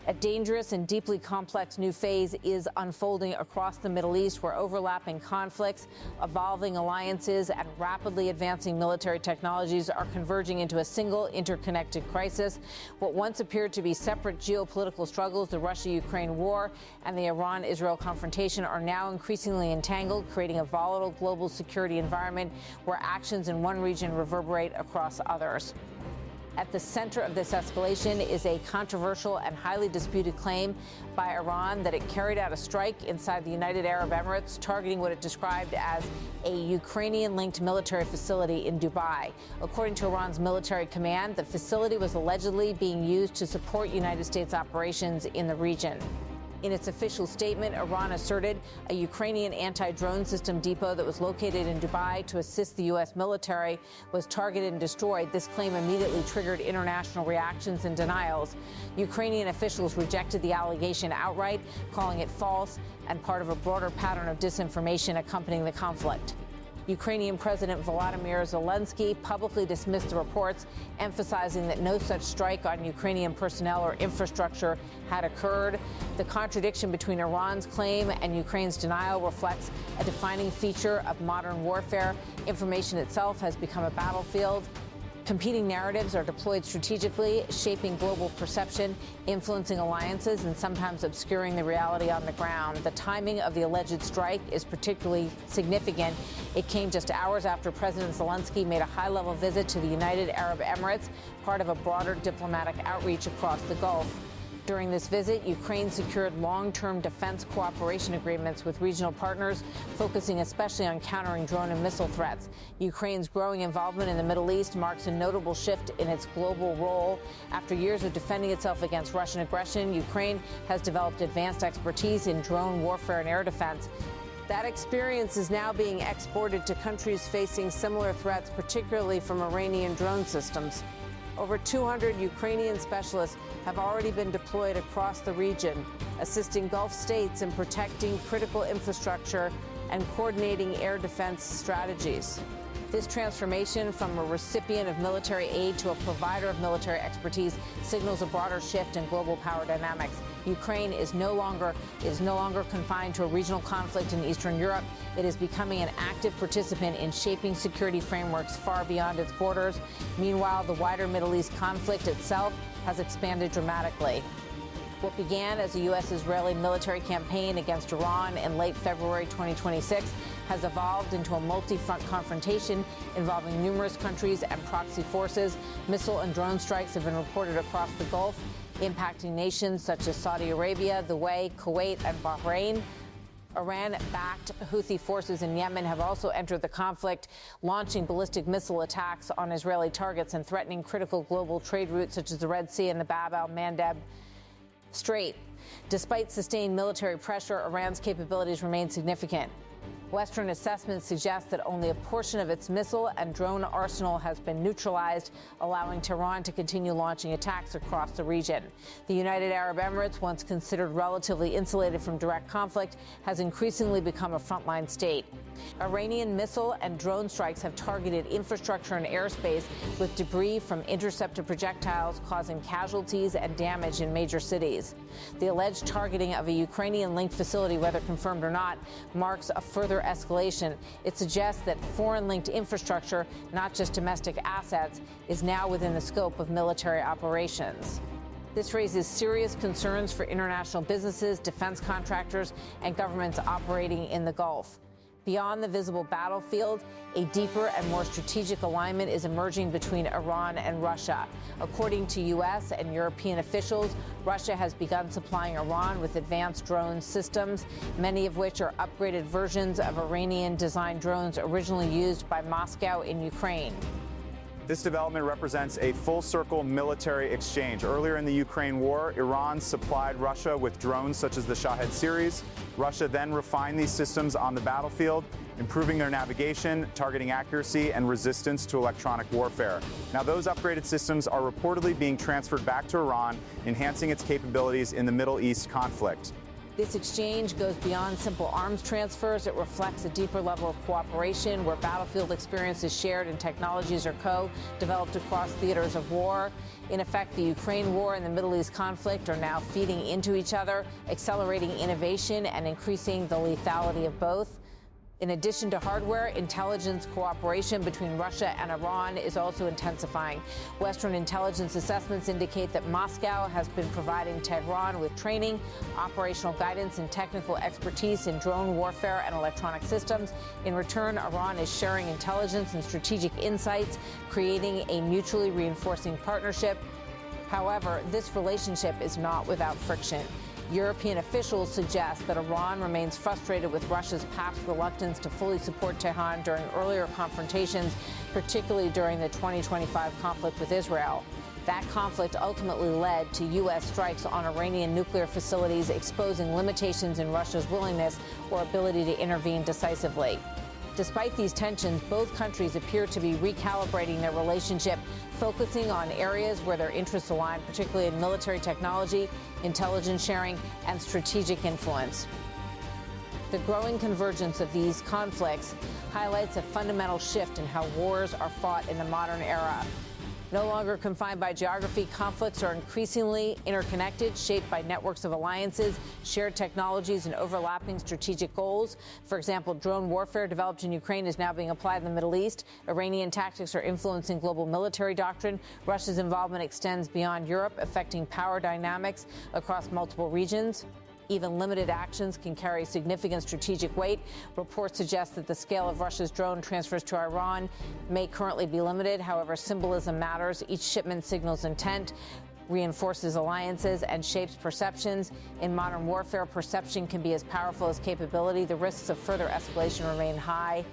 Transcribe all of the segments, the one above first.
A dangerous and deeply complex new phase is unfolding across the Middle East, where overlapping conflicts, evolving alliances, and rapidly advancing military technologies are converging into a single interconnected crisis. What once appeared to be separate geopolitical struggles, the Russia-Ukraine war and the Iran-Israel confrontation, are now increasingly entangled, creating a volatile global security environment where actions in one region reverberate across others. At the center of this escalation is a controversial and highly disputed claim by Iran that it carried out a strike inside the United Arab Emirates, targeting what it described as a Ukrainian-linked military facility in Dubai. According to Iran's military command, the facility was allegedly being used to support United States operations in the region. In its official statement, Iran asserted a Ukrainian anti-drone system depot that was located in Dubai to assist the U.S. military was targeted and destroyed. This claim immediately triggered international reactions and denials. Ukrainian officials rejected the allegation outright, calling it false and part of a broader pattern of disinformation accompanying the conflict. Ukrainian President Volodymyr Zelenskyy publicly dismissed the reports, emphasizing that no such strike on Ukrainian personnel or infrastructure had occurred. The contradiction between Iran's claim and Ukraine's denial reflects a defining feature of modern warfare. Information itself has become a battlefield. Competing narratives are deployed strategically, shaping global perception, influencing alliances, and sometimes obscuring the reality on the ground. The timing of the alleged strike is particularly significant. It came just hours after President Zelenskyy made a high-level visit to the United Arab Emirates, part of a broader diplomatic outreach across the Gulf. During this visit, Ukraine secured long-term defense cooperation agreements with regional partners, focusing especially on countering drone and missile threats. Ukraine's growing involvement in the Middle East marks a notable shift in its global role. After years of defending itself against Russian aggression, Ukraine has developed advanced expertise in drone warfare and air defense. That experience is now being exported to countries facing similar threats, particularly from Iranian drone systems. Over 200 Ukrainian specialists have already been deployed across the region, assisting Gulf states in protecting critical infrastructure and coordinating air defense strategies. This transformation from a recipient of military aid to a provider of military expertise signals a broader shift in global power dynamics. Ukraine is no longer confined to a regional conflict in Eastern Europe. It is becoming an active participant in shaping security frameworks far beyond its borders. Meanwhile, the wider Middle East conflict itself has expanded dramatically. What began as a U.S.-Israeli military campaign against Iran in late February 2026 has evolved into a multi-front confrontation involving numerous countries and proxy forces. Missile and drone strikes have been reported across the Gulf, impacting nations such as Saudi Arabia, the UAE, Kuwait, and Bahrain. Iran-backed Houthi forces in Yemen have also entered the conflict, launching ballistic missile attacks on Israeli targets and threatening critical global trade routes such as the Red Sea and the Bab al-Mandeb Strait. Despite sustained military pressure, Iran's capabilities remain significant. Western assessments suggest that only a portion of its missile and drone arsenal has been neutralized, allowing Tehran to continue launching attacks across the region. The United Arab Emirates, once considered relatively insulated from direct conflict, has increasingly become a frontline state. Iranian missile and drone strikes have targeted infrastructure and airspace, with debris from intercepted projectiles causing casualties and damage in major cities. The alleged targeting of a Ukrainian-linked facility, whether confirmed or not, marks a further escalation. It suggests that foreign-linked infrastructure, not just domestic assets, is now within the scope of military operations. This raises serious concerns for international businesses, defense contractors, and governments operating in the Gulf. Beyond the visible battlefield, a deeper and more strategic alignment is emerging between Iran and Russia. According to U.S. and European officials, Russia has begun supplying Iran with advanced drone systems, many of which are upgraded versions of Iranian-designed drones originally used by Moscow in Ukraine. This development represents a full-circle military exchange. Earlier in the Ukraine war, Iran supplied Russia with drones such as the Shahed series. Russia then refined these systems on the battlefield, improving their navigation, targeting accuracy, and resistance to electronic warfare. Now, those upgraded systems are reportedly being transferred back to Iran, enhancing its capabilities in the Middle East conflict. This exchange goes beyond simple arms transfers. It reflects a deeper level of cooperation where battlefield experience is shared and technologies are co-developed across theaters of war. In effect, the Ukraine war and the Middle East conflict are now feeding into each other, accelerating innovation and increasing the lethality of both. In addition to hardware, intelligence cooperation between Russia and Iran is also intensifying. Western intelligence assessments indicate that Moscow has been providing Tehran with training, operational guidance, and technical expertise in drone warfare and electronic systems. In return, Iran is sharing intelligence and strategic insights, creating a mutually reinforcing partnership. However, this relationship is not without friction. European officials suggest that Iran remains frustrated with Russia's past reluctance to fully support Tehran during earlier confrontations, particularly during the 2025 conflict with Israel. That conflict ultimately led to U.S. strikes on Iranian nuclear facilities, exposing limitations in Russia's willingness or ability to intervene decisively. Despite these tensions, both countries appear to be recalibrating their relationship, focusing on areas where their interests align, particularly in military technology, intelligence sharing, and strategic influence. The growing convergence of these conflicts highlights a fundamental shift in how wars are fought in the modern era. No longer confined by geography, conflicts are increasingly interconnected, shaped by networks of alliances, shared technologies, and overlapping strategic goals. For example, drone warfare developed in Ukraine is now being applied in the Middle East. Iranian tactics are influencing global military doctrine. Russia's involvement extends beyond Europe, affecting power dynamics across multiple regions. Even limited actions can carry significant strategic weight. Reports suggest that the scale of Russia's drone transfers to Iran may currently be limited. However, symbolism matters. Each shipment signals intent, reinforces alliances, and shapes perceptions. In modern warfare, perception can be as powerful as capability. The risks of further escalation remain high.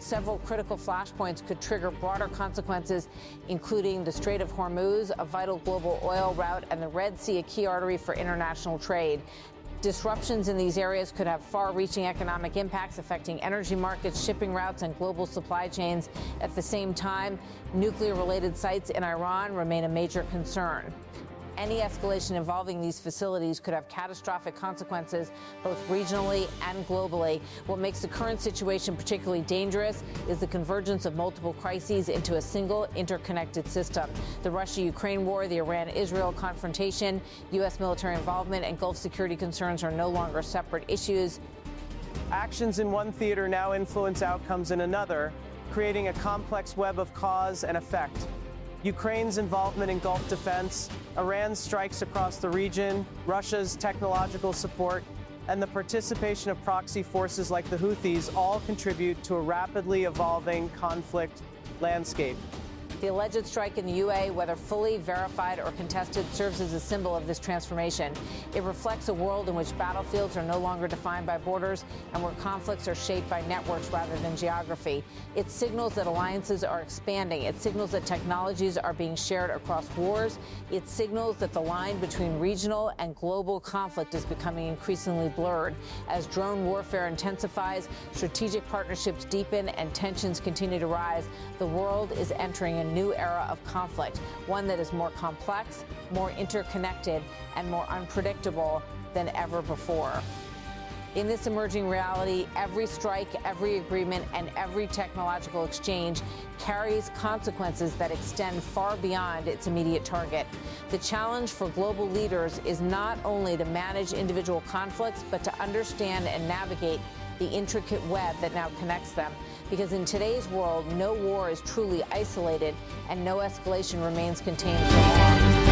Several critical flashpoints could trigger broader consequences, including the Strait of Hormuz, a vital global oil route, and the Red Sea, a key artery for international trade. Disruptions in these areas could have far-reaching economic impacts affecting energy markets, shipping routes, and global supply chains. At the same time, nuclear-related sites in Iran remain a major concern. Any escalation involving these facilities could have catastrophic consequences both regionally and globally. What makes the current situation particularly dangerous is the convergence of multiple crises into a single interconnected system. The Russia-Ukraine war, the Iran-Israel confrontation, U.S. military involvement, and Gulf security concerns are no longer separate issues. Actions in one theater now influence outcomes in another, creating a complex web of cause and effect. Ukraine's involvement in Gulf defense, Iran's strikes across the region, Russia's technological support, and the participation of proxy forces like the Houthis all contribute to a rapidly evolving conflict landscape. The alleged strike in the UAE, whether fully verified or contested, serves as a symbol of this transformation. It reflects a world in which battlefields are no longer defined by borders and where conflicts are shaped by networks rather than geography. It signals that alliances are expanding. It signals that technologies are being shared across wars. It signals that the line between regional and global conflict is becoming increasingly blurred. As drone warfare intensifies, strategic partnerships deepen, and tensions continue to rise, the world is entering a new era of conflict, one that is more complex, more interconnected, and more unpredictable than ever before. In this emerging reality, every strike, every agreement, and every technological exchange carries consequences that extend far beyond its immediate target. The challenge for global leaders is not only to manage individual conflicts, but to understand and navigate the intricate web that now connects them. Because in today's world, no war is truly isolated and no escalation remains contained for long.